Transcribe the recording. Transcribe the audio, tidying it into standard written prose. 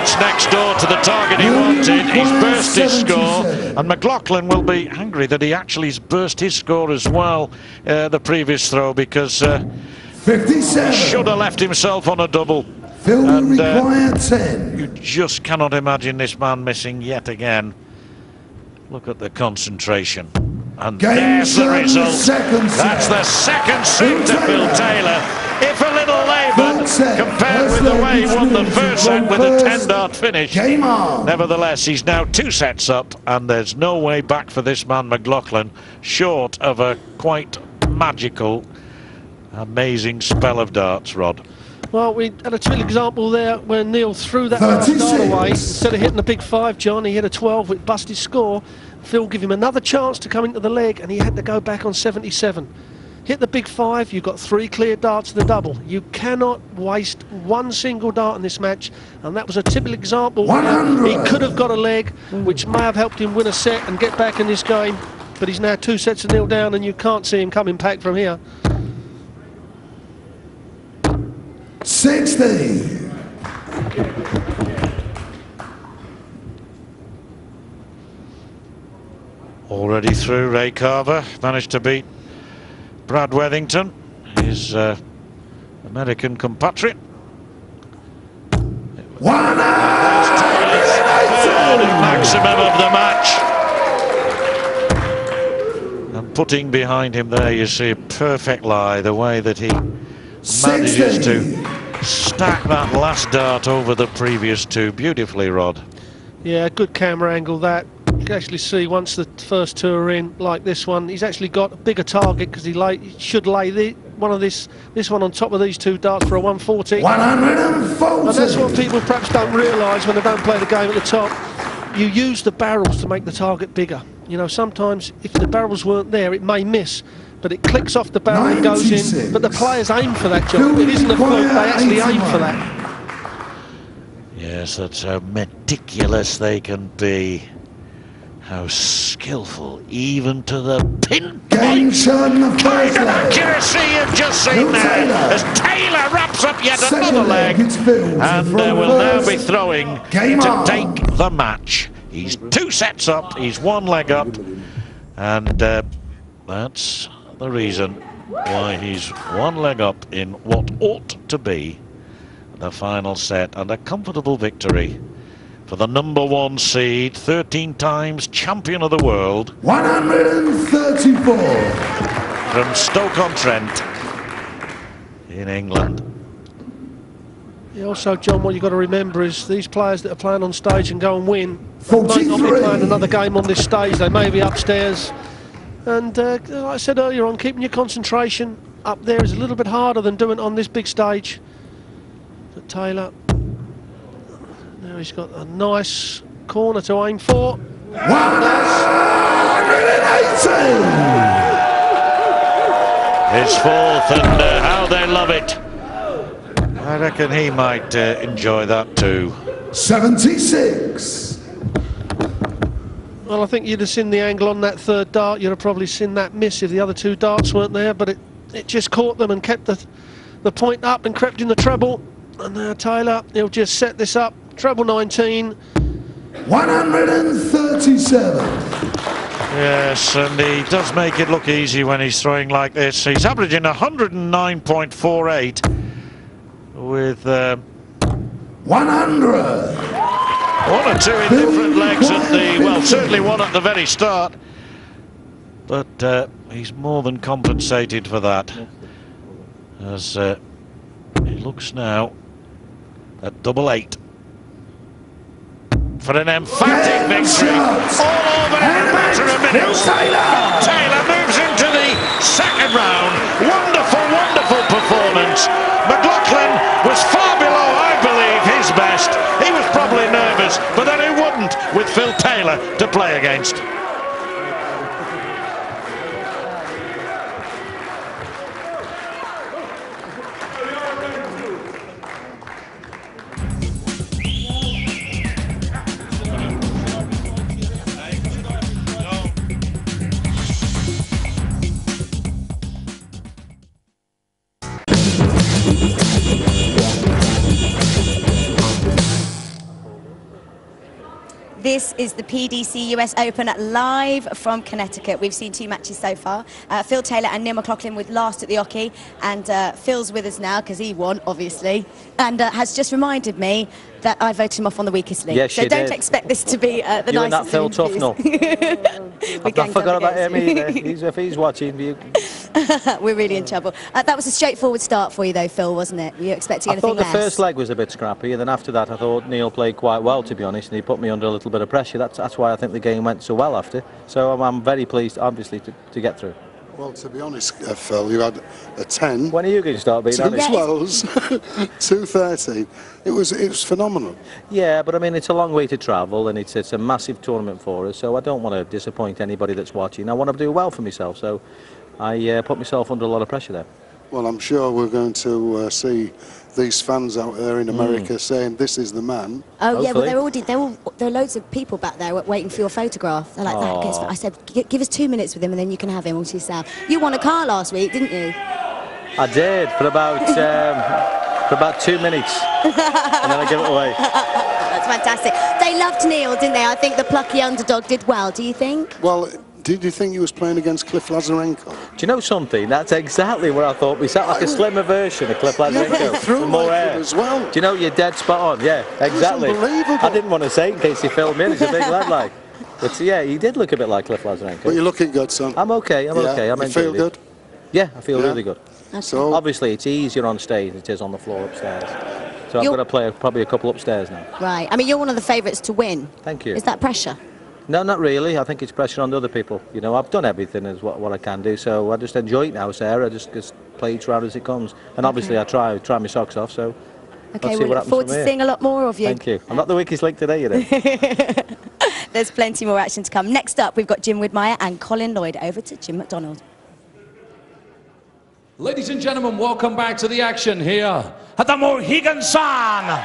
that's next door to the target he wanted. He's burst his score, and McLoughlin will be angry that he actually burst his score as well the previous throw, because he should have left himself on a double. And you just cannot imagine this man missing yet again. Look at the concentration. And there's the result. That's the second set to Phil Taylor. If a little laboured compared with the way he won the first set with a 10-dart finish. Nevertheless, he's now 2 sets up, and there's no way back for this man McLoughlin, short of a quite magical, amazing spell of darts, Rod. Well, we had a typical example there where Neil threw that last dart away. Instead of hitting the big 5, John, he hit a 12 with busted score. Phil gave him another chance to come into the leg, and he had to go back on 77. Hit the big 5, you've got 3 clear darts to the double. You cannot waste one single dart in this match, and that was a typical example where he could have got a leg, which may have helped him win a set and get back in this game. But he's now 2 sets to 0 down, and you can't see him coming back from here. 60. Already through, Ray Carver managed to beat Brad Wethington, his American compatriot. Maximum of the match. And putting behind him there, you see a perfect lie, the way that he manages to stack that last dart over the previous 2 beautifully, Rod. Yeah, good camera angle that. You can actually see once the first 2 are in, like this one, he's actually got a bigger target, because he should lay this one on top of these 2 darts for a 140. 140. And that's what people perhaps don't realise when they don't play the game at the top. You use the barrels to make the target bigger. You know, sometimes if the barrels weren't there, it may miss, but it clicks off the barrel and goes in. But the players aim for that, John. It isn't a fluke, they actually aim for that. Yes, that's how meticulous they can be. How skillful, even to the pinpoint kind of accuracy you've just seen there, as Taylor wraps up yet another leg, and will now be throwing to take the match. He's 2 sets up, he's 1 leg up, and that's the reason why he's 1 leg up in what ought to be the final set, and a comfortable victory for the #1 seed, 13 times champion of the world. 134. From Stoke-on-Trent in England. Yeah, also, John, what you've got to remember is these players that are playing on stage and go and win, they might not be playing another game on this stage, they may be upstairs. And like I said earlier on, keeping your concentration up there is a little bit harder than doing it on this big stage. But Taylor, now he's got a nice corner to aim for. 180! His 4th, and how they love it. I reckon he might enjoy that too. 76. Well, I think you'd have seen the angle on that 3rd dart. You'd have probably seen that miss if the other 2 darts weren't there, but it just caught them and kept the point up and crept in the treble. And now Taylor, he'll just set this up. Treble 19. 137. Yes, and he does make it look easy when he's throwing like this. He's averaging 109.48 with 100. 1 or 2 in different legs at the, well, certainly 1 at the very start. But he's more than compensated for that, as he looks now at 888 for an emphatic victory, all over in a matter of minutes. Taylor moves into the 2nd round. Wonderful, wonderful performance. McLoughlin was far below, I believe, his best. He was probably nervous, but then he wouldn't with Phil Taylor to play against. This is the PDC US Open live from Connecticut. We've seen 2 matches so far. Phil Taylor and Neil McLoughlin with last at the Oche, and Phil's with us now because he won, obviously, and has just reminded me that I voted him off on the weakest link. Yes, so don't expect this to be the you nicest. And that Phil Tough, no. I've not forgot about him either. If he's watching, we're really in trouble. That was a straightforward start for you, though, Phil, wasn't it? Were you expecting anything less? I thought the first leg was a bit scrappy, and then after that, I thought Neil played quite well, to be honest, and he put me under a little bit of pressure. That's why I think the game went so well after. So I'm very pleased, obviously, to get through. Well, to be honest, Phil, you had a 10. When are you going to start being honest? 2 12s, 2:30. It was phenomenal. Yeah, but I mean, it's a long way to travel, and it's a massive tournament for us. So I don't want to disappoint anybody that's watching. I want to do well for myself. So I put myself under a lot of pressure there. Well, I'm sure we're going to see these fans out there in America saying this is the man. Oh, hopefully. yeah, well, there are loads of people back there waiting for your photograph. They're like, I said, give us 2 minutes with him and then you can have him all to yourself. You won a car last week, didn't you? I did, for about 2 minutes, and then I give it away. That's fantastic. They loved Neil, didn't they? I think the plucky underdog did well, do you think? Well, did you think he was playing against Cliff Lazarenko? Do you know something? That's exactly where I thought we sat, like a slimmer version of Cliff Lazarenko. Through more air as well. Do you know, you're dead spot on. Yeah, exactly. Unbelievable. I didn't want to say it in case he filmed me in. He's a big lad, like. But yeah, he did look a bit like Cliff Lazarenko. But you're looking good, son. I'm okay. I'm okay. You feel good? Yeah, I feel really good. Okay. So obviously, it's easier on stage than it is on the floor upstairs. So I'm going to play probably a couple upstairs now. Right. I mean, you're one of the favourites to win. Thank you. Is that pressure? No, not really. I think it's pressure on other people. You know, I've done everything as what I can do, so I just enjoy it now, Sarah. I just play each round as it comes. And obviously, I try my socks off, so okay, we look forward to seeing a lot more of you. Thank you. I'm not the weakest link today, you know. There's plenty more action to come. Next up, we've got Jim Widmeyer and Colin Lloyd. Over to Jim McDonald. Ladies and gentlemen, welcome back to the action here at the Mohegan Sun.